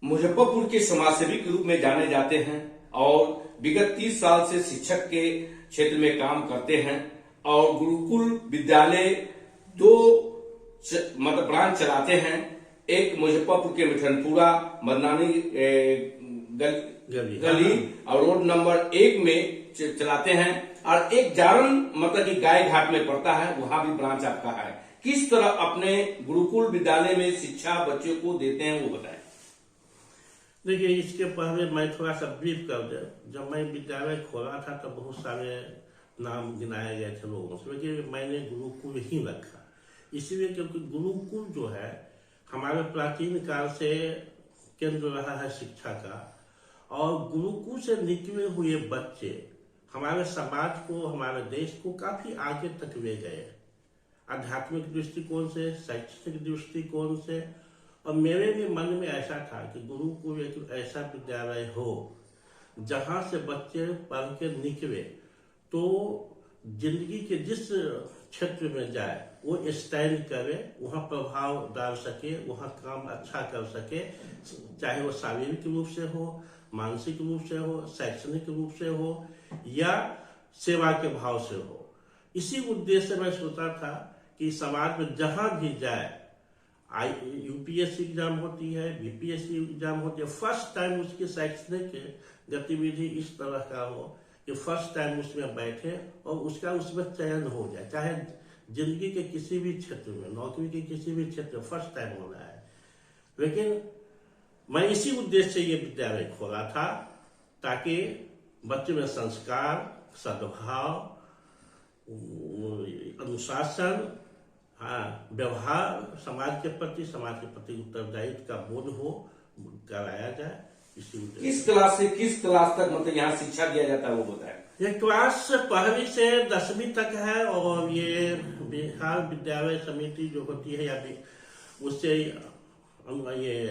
मुजफ्फरपुर के समाजसेवी के रूप में जाने जाते हैं और विगत 30 साल से शिक्षक के क्षेत्र में काम करते हैं और गुरुकुल विद्यालय दो मतलब ब्रांच चलाते हैं। एक मुजफ्फरपुर के मिठनपुरा मदनानी गली और रोड नंबर 1 में चलाते हैं और एक जारन मतलब कि गाय घाट में पड़ता है, वहां भी ब्रांच आपका है। किस तरह अपने गुरुकुल विद्यालय में शिक्षा बच्चों को देते हैं वो बताएं। देखिए, इसके पहले मैं थोड़ा सा ब्रीफ कर दे। जब मैं विद्यालय खोला था तो बहुत सारे नाम गिनाए गए थे लोगों से, लेकिन मैंने गुरुकुल ही रखा इसलिए क्योंकि गुरुकुल जो है हमारे प्राचीन काल से केंद्र रहा है शिक्षा का, और गुरुकुल से निकले हुए बच्चे हमारे समाज को, हमारे देश को काफी आगे तक ले गए, आध्यात्मिक दृष्टिकोण से, शैक्षणिक दृष्टिकोण से। और मेरे भी मन में ऐसा था कि गुरुकुल एक ऐसा विद्यालय हो जहां से बच्चे पढ़ के निकले तो जिंदगी के जिस क्षेत्र में जाए वो स्टैंड करे, वहां प्रभाव डाल सके, वहां काम अच्छा कर सके, चाहे वो शारीरिक रूप से हो, मानसिक रूप से हो, शैक्षणिक रूप से हो या सेवा के भाव से हो। इसी उद्देश्य से मैं सोचा था कि समाज में जहां भी जाए, यूपीएससी एग्जाम होती है, बीपीएससी एग्जाम होती है, फर्स्ट टाइम उसकी शैक्षणिक गतिविधि इस तरह का हो कि फर्स्ट टाइम उसमें बैठे और उसका उसमें चयन हो जाए, चाहे जिंदगी के किसी भी क्षेत्र में, नौकरी के किसी भी क्षेत्र में फर्स्ट टाइम होना है। लेकिन मैं इसी उद्देश्य से ये विद्यालय खोला था ताकि बच्चे में संस्कार, सद्भाव, अनुशासन, व्यवहार, समाज के प्रति उत्तरदायित्व का बोध हो, कराया जाए। किस क्लास से किस क्लास तक मतलब यहाँ शिक्षा दिया जाता है वो बताएं। ये क्लास 1वीं से 10वीं तक है और ये बिहार विद्यालय समिति जो होती है या उससे ये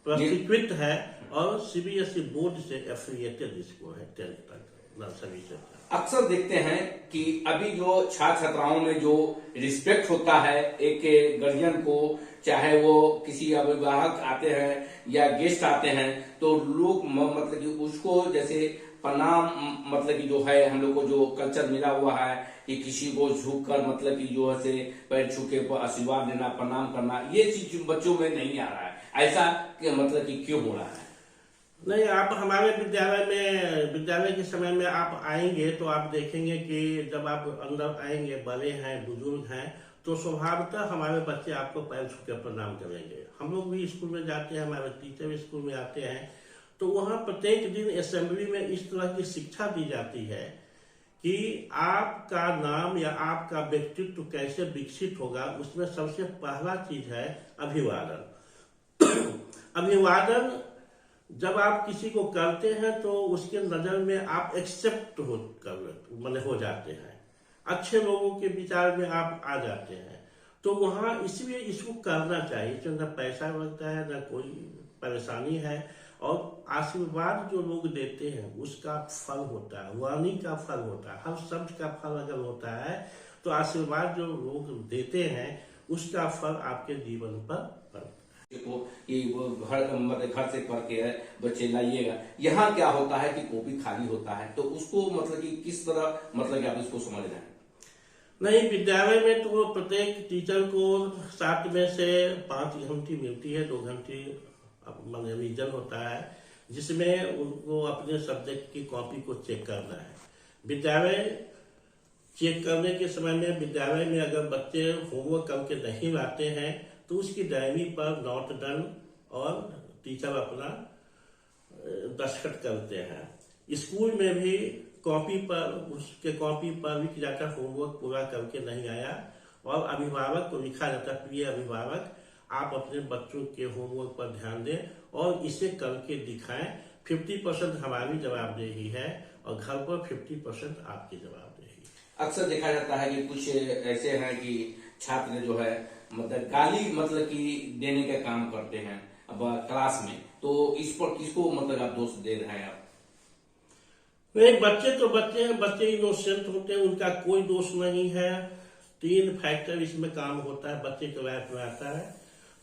प्रशिक्षित है और सीबीएसई बोर्ड से एफिलिएटेड स्कूल है 10th तक, नर्सरी से। अक्सर देखते हैं कि अभी जो छात्र छात्राओं में जो रिस्पेक्ट होता है एक गार्जियन को, चाहे वो किसी अभिभावक आते हैं या गेस्ट आते हैं तो लोग मतलब कि उसको जैसे प्रणाम मतलब कि जो है हम लोग को जो कल्चर मिला हुआ है कि किसी को झुक कर मतलब कि जो है पैर छू के आशीर्वाद देना, प्रणाम करना, ये चीज बच्चों में नहीं आ रहा है। ऐसा मतलब कि क्यों हो रहा है? नहीं, आप हमारे विद्यालय के समय में आप आएंगे तो आप देखेंगे कि जब आप अंदर आएंगे, बड़े हैं, बुजुर्ग हैं, तो स्वभावतः हमारे बच्चे आपको पैर छू के प्रणाम करेंगे। हम लोग भी स्कूल में जाते हैं, हमारे टीचर भी स्कूल में आते हैं, तो वहाँ प्रत्येक दिन असेंबली में इस तरह की शिक्षा दी जाती है कि आपका नाम या आपका व्यक्तित्व कैसे विकसित होगा। उसमें सबसे पहला चीज है अभिवादन। अभिवादन जब आप किसी को करते हैं तो उसके नजर में आप एक्सेप्ट हो जाते हैं, अच्छे लोगों के विचार में आप आ जाते हैं। तो वहाँ इसलिए इसको करना चाहिए, इसमें न पैसा लगता है, न कोई परेशानी है, और आशीर्वाद जो लोग देते हैं उसका फल होता है, वाणी का फल होता है। हर शब्द का फल अगर होता है तो आशीर्वाद जो लोग देते हैं उसका फल आपके जीवन पर वो घर से पढ़ के बच्चे लाइएगा। यहाँ क्या होता है कि कॉपी खाली होता है, तो उसको मतलब कि किस तरह मतलब कि आप इसको समझ रहे हैं? नहीं, विद्यालय में तो प्रत्येक टीचर को 7 में से 5 घंटी मिलती है, 2 घंटी रिवीजन होता है, जिसमें उनको अपने सब्जेक्ट की कॉपी को चेक करना है। विद्यालय चेक करने के समय में विद्यालय में अगर बच्चे होमवर्क करके नहीं लाते हैं तो उसकी डायरी पर नोट डन और टीचर अपना दस्तखत करते हैं। स्कूल में भी कॉपी पर भी जाकर होमवर्क पूरा करके नहीं आया और अभिभावक को लिखा जाता है, प्रिय अभिभावक, आप अपने बच्चों के होमवर्क पर ध्यान दें और इसे करके दिखाएं। 50% हमारी जवाबदेही है और घर पर 50% आपकी जवाबदेही। अक्सर देखा जाता है कि कुछ ऐसे हैं कि छात्र जो है मतलब गाली मतलब कि देने का काम करते हैं अब क्लास में, तो इस पर किसको मतलब आप दोष दे रहे हैं? आप नहीं, बच्चे तो बच्चे हैं, बच्चे इनोसेंट होते हैं, उनका कोई दोष नहीं है। 3 फैक्टर इसमें काम होता है, बच्चे के लाइफ में आता है।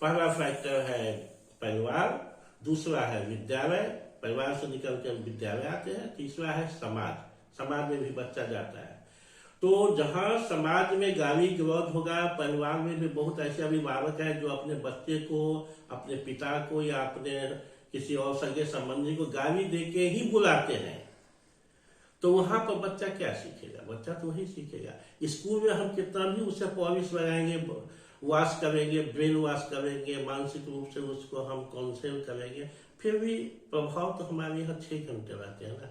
पहला फैक्टर है परिवार, दूसरा है विद्यालय, परिवार से निकल कर विद्यालय आते हैं, तीसरा है समाज, समाज में भी बच्चा जाता है। तो जहां समाज में गाली गलौज होगा, परिवार में भी बहुत ऐसे अभिभावक हैं जो अपने बच्चे को, अपने पिता को या अपने किसी और सगे संबंधी को गाली देके ही बुलाते हैं, तो वहां पर बच्चा क्या सीखेगा? बच्चा तो वही सीखेगा। स्कूल में हम कितना भी उसे पॉलिश लगाएंगे, वॉश करेंगे, ब्रेन वॉश करेंगे, मानसिक रूप से उसको हम काउंसिल करेंगे, फिर भी प्रभाव तो हमारे यहाँ 6 घंटे रहते हैं ना,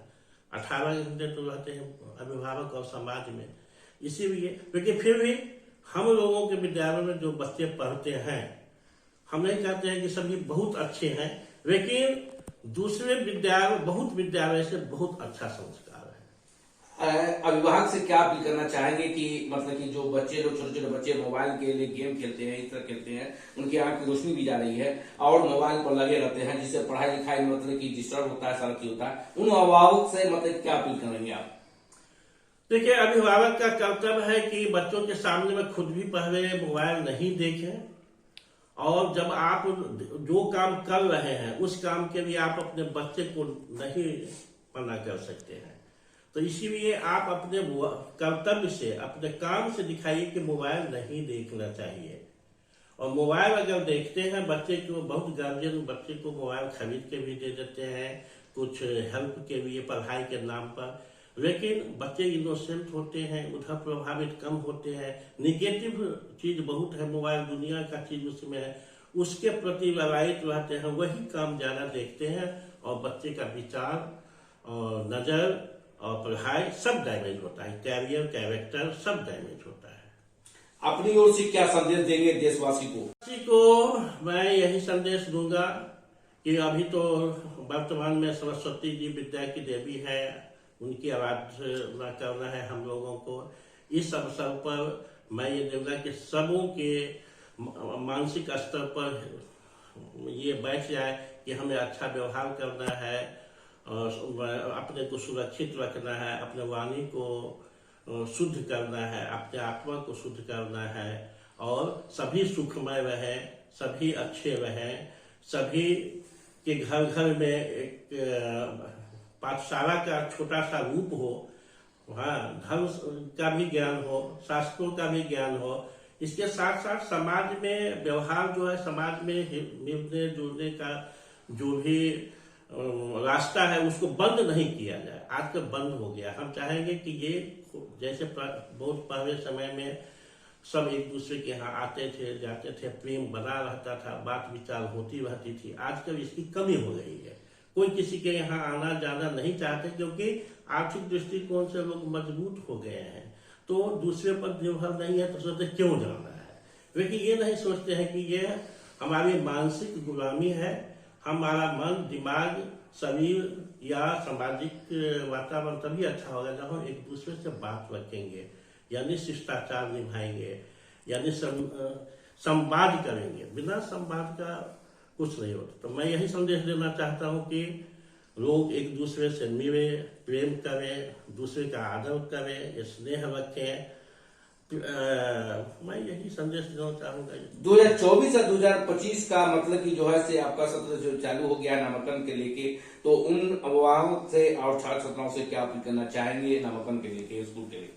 18 घंटे तो रहते हैं अभिभावक और समाज में। इसीलिए लेकिन फिर भी हम लोगों के विद्यालयों में जो बच्चे पढ़ते हैं, हम नहीं कहते हैं कि सभी बहुत अच्छे हैं, लेकिन दूसरे विद्यालय, बहुत विद्यालय से बहुत अच्छा संस्कार है। अभिभावक से क्या अपील करना चाहेंगे कि मतलब कि जो बच्चे लोग, छोटे छोटे बच्चे मोबाइल के लिए गेम खेलते हैं, इस तरह खेलते हैं, उनकी आंख की रोशनी भी जा रही है और मोबाइल पर लगे रहते हैं, जिससे पढ़ाई लिखाई मतलब कि डिस्टर्ब होता है, सारा चीज होता है, उन अभिभावक से मतलब क्या अपील करेंगे आप? देखिए, अभिभावक का कर्तव्य है कि बच्चों के सामने में खुद भी पहले मोबाइल नहीं देखें, और जब आप जो काम कर रहे हैं उस काम के लिए आप अपने बच्चे को नहीं मना कर सकते हैं। तो इसीलिए आप अपने कर्तव्य से, अपने काम से दिखाइए कि मोबाइल नहीं देखना चाहिए। और मोबाइल अगर देखते हैं बच्चे को, बहुत गार्जियन बच्चे को मोबाइल खरीद के भी दे देते हैं कुछ हेल्प के लिए, पढ़ाई के नाम पर, लेकिन बच्चे इनोसेंट होते हैं, उधर प्रभावित कम होते हैं। निगेटिव चीज बहुत है, मोबाइल दुनिया का चीज उसमें है, उसके प्रति ललायित रहते हैं, वही काम ज्यादा देखते हैं, और बच्चे का विचार और नजर और पढ़ाई सब डैमेज होता है, कैरियर, कैरेक्टर सब डैमेज होता है। अपनी ओर से क्या संदेश देंगे देशवासी को? मैं यही संदेश दूंगा कि अभी तो वर्तमान में सरस्वती जी विद्या की देवी है, उनकी आराधना करना है हम लोगों को। इस अवसर पर मैं ये दूंगा कि सबों के मानसिक स्तर पर ये बैठ जाए कि हमें अच्छा व्यवहार करना है, अपने को सुरक्षित रखना है, अपने वाणी को शुद्ध करना है, अपने आत्मा को शुद्ध करना है, और सभी सुखमय रहे, सभी अच्छे रहे, सभी के घर घर में एक पाठशाला का छोटा सा रूप हो, हाँ, धर्म का भी ज्ञान हो, शास्त्रों का भी ज्ञान हो। इसके साथ साथ समाज में व्यवहार जो है, समाज में मिलने जुलने का जो भी रास्ता है उसको बंद नहीं किया जाए। आजकल बंद हो गया। हम चाहेंगे कि ये जैसे बहुत पहले समय में सब एक दूसरे के यहाँ आते थे, जाते थे, प्रेम बना रहता था, बात विचार होती रहती थी, आजकल इसकी कमी हो गई है। कोई किसी के यहाँ आना जाना नहीं चाहते, क्योंकि आर्थिक दृष्टिकोण से लोग मजबूत हो गए हैं, तो दूसरे पर निर्भर नहीं है, तो सोचते क्यों जाना है। लेकिन ये नहीं सोचते हैं कि ये हमारी मानसिक गुलामी है। हमारा मन, दिमाग, शरीर या सामाजिक वातावरण तभी अच्छा होगा जब हम एक दूसरे से बात रखेंगे, यानी शिष्टाचार निभाएंगे, यानी संवाद करेंगे। बिना संवाद का कुछ नहीं होता। तो मैं यही संदेश देना चाहता हूँ कि लोग एक दूसरे से मिले, प्रेम करें, दूसरे का आदर करें, स्नेह रखें। मैं यही संदेश देना चाहूंगा। 2024 या 2025 का मतलब कि जो है से आपका सत्र जो चालू हो गया नामांकन के लेके, तो उन अभिभावक से और छात्र छात्राओं से क्या अपील करना चाहेंगे नामांकन के लेके, स्कूल के लिए?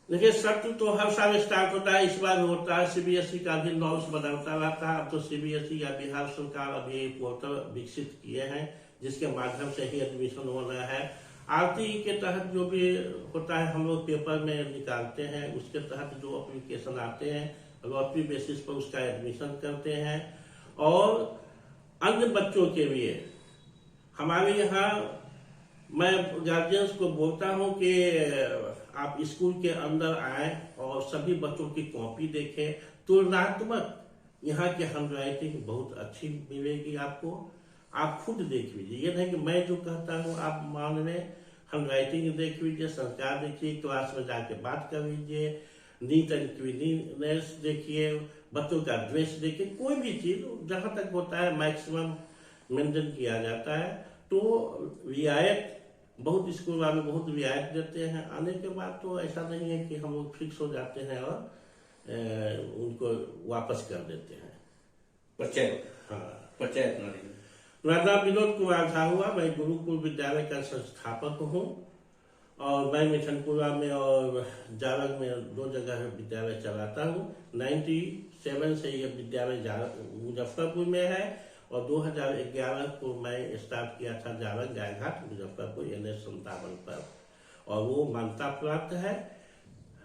देखिए, सत्र तो हर साल स्टार्ट होता है, इस बार होता है। सीबीएसई का भी नॉर्म्स बदलता रहता है। अब तो सीबीएसई या बिहार सरकार अभी पोर्टल विकसित किए हैं, जिसके माध्यम से ही एडमिशन हो रहा है। आरटीई के तहत जो भी होता है हम लोग पेपर में निकालते हैं, उसके तहत जो एप्लीकेशन आते हैं लॉटरी बेसिस पर उसका एडमिशन करते हैं। और अन्य बच्चों के लिए हमारे यहाँ मैं गार्जियंस को बोलता हूँ कि आप स्कूल के अंदर आए और सभी बच्चों की कॉपी देखें। तुलनात्मक यहाँ की हैंडराइटिंग बहुत अच्छी मिलेगी आपको। आप खुद देख लीजिए, ये नहीं कि मैं जो कहता हूँ आप मान लें। हैंडराइटिंग देख लीजिए, संस्कार देखिए, क्लास में जाके बात कर लीजिए, नीट एंड क्लीनलीनेस देखिए, बच्चों का ड्रेस देखिए, कोई भी चीज जहां तक होता है मैक्सिमम मेंटेन किया जाता है। तो रियायत बहुत स्कूल वाले बहुत रियायत देते हैं। आने के बाद तो ऐसा नहीं है कि हम लोग फिक्स हो जाते हैं और उनको वापस कर देते हैं। पंचायत, हाँ, पंचायत नहीं। मेरा नाम विनोद कुमार झा हुआ। मैं गुरुकुल विद्यालय का संस्थापक हूँ और मैं मिठनपुरा में और जालग में 2 जगह विद्यालय चलाता हूँ। 97 से ये विद्यालय मुजफ्फरपुर में है और 2011 को मैं स्टार्ट किया था जालग गायघाट मुजफ्फरपुर NH 57 पर, और वो मान्यता प्राप्त है।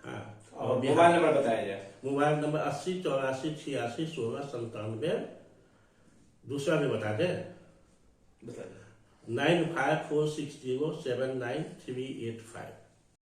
हाँ, और मोबाइल नंबर बताया जाए। Mobile number 80 84 86 16 97। दूसरा भी बता दें, 9546079385।